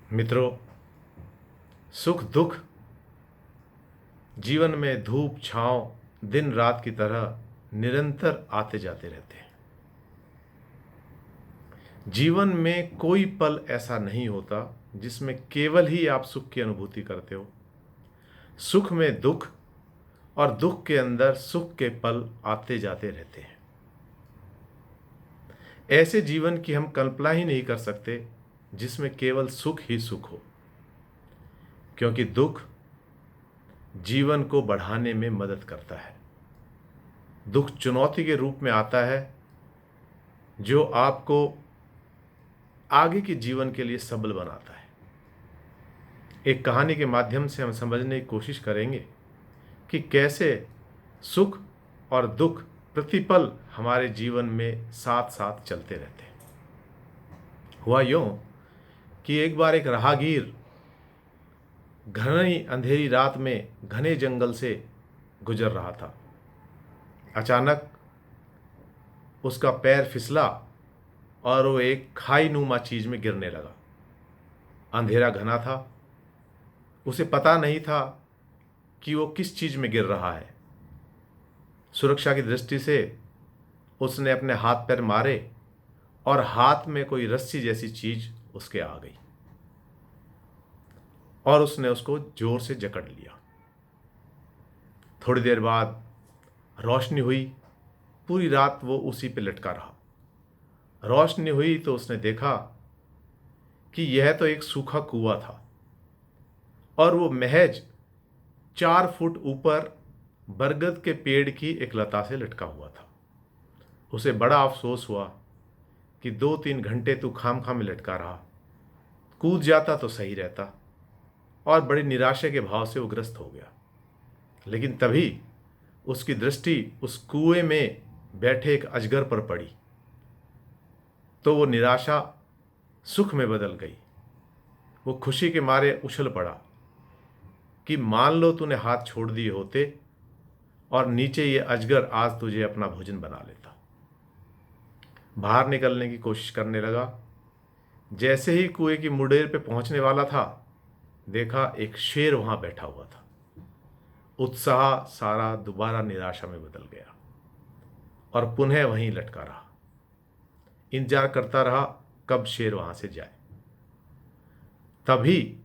मित्रों, सुख दुख जीवन में धूप छांव दिन रात की तरह निरंतर आते जाते रहते हैं। जीवन में कोई पल ऐसा नहीं होता जिसमें केवल ही आप सुख की अनुभूति करते हो। सुख में दुख और दुख के अंदर सुख के पल आते जाते रहते हैं। ऐसे जीवन की हम कल्पना ही नहीं कर सकते जिसमें केवल सुख ही सुख हो, क्योंकि दुख जीवन को बढ़ाने में मदद करता है। दुख चुनौती के रूप में आता है जो आपको आगे के जीवन के लिए सबल बनाता है। एक कहानी के माध्यम से हम समझने की कोशिश करेंगे कि कैसे सुख और दुख प्रतिपल हमारे जीवन में साथ साथ चलते रहते हैं। हुआ यूं कि एक बार एक राहगीर घनी अंधेरी रात में घने जंगल से गुजर रहा था। अचानक उसका पैर फिसला और वो एक खाई नुमा चीज में गिरने लगा। अंधेरा घना था, उसे पता नहीं था कि वो किस चीज में गिर रहा है। सुरक्षा की दृष्टि से उसने अपने हाथ पैर मारे और हाथ में कोई रस्सी जैसी चीज उसके आ गई और उसने उसको जोर से जकड़ लिया। थोड़ी देर बाद रोशनी हुई। पूरी रात वो उसी पे लटका रहा। रोशनी हुई तो उसने देखा कि यह तो एक सूखा कुआं था और वो महज 4 फुट ऊपर बरगद के पेड़ की एक लता से लटका हुआ था। उसे बड़ा अफसोस हुआ कि 2-3 घंटे तू खाम में लटका रहा, कूद जाता तो सही रहता, और बड़ी निराशा के भाव से वो ग्रस्त हो गया। लेकिन तभी उसकी दृष्टि उस कुएं में बैठे एक अजगर पर पड़ी तो वो निराशा सुख में बदल गई। वो खुशी के मारे उछल पड़ा कि मान लो तूने हाथ छोड़ दिए होते और नीचे ये अजगर आज तुझे अपना भोजन बना लेता। बाहर निकलने की कोशिश करने लगा। जैसे ही कुएं की मुंडेर पे पहुंचने वाला था, देखा एक शेर वहां बैठा हुआ था। उत्साह सारा दोबारा निराशा में बदल गया और पुनः वहीं लटका रहा। इंतजार करता रहा कब शेर वहां से जाए। तभी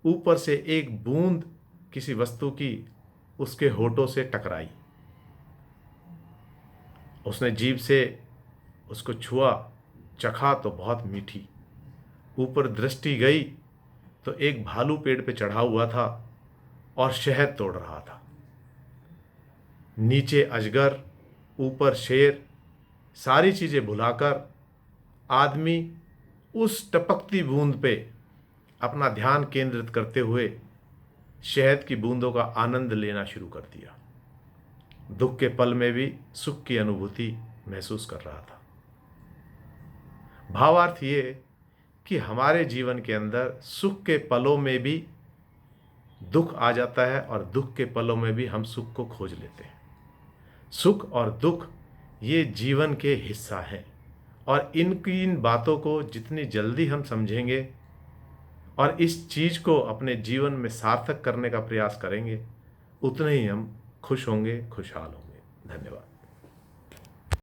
ऊपर से एक बूंद किसी वस्तु की उसके होठों से टकराई। उसने जीभ से उसको छुआ, चखा तो बहुत मीठी। ऊपर दृष्टि गई तो एक भालू पेड़ पे चढ़ा हुआ था और शहद तोड़ रहा था। नीचे अजगर, ऊपर शेर, सारी चीजें भुलाकर आदमी उस टपकती बूंद पे अपना ध्यान केंद्रित करते हुए शहद की बूंदों का आनंद लेना शुरू कर दिया। दुख के पल में भी सुख की अनुभूति महसूस कर रहा था। भावार्थ ये कि हमारे जीवन के अंदर सुख के पलों में भी दुख आ जाता है और दुख के पलों में भी हम सुख को खोज लेते हैं। सुख और दुख ये जीवन के हिस्सा हैं और इन बातों को जितनी जल्दी हम समझेंगे और इस चीज़ को अपने जीवन में सार्थक करने का प्रयास करेंगे, उतने ही हम खुश होंगे, खुशहाल होंगे। धन्यवाद।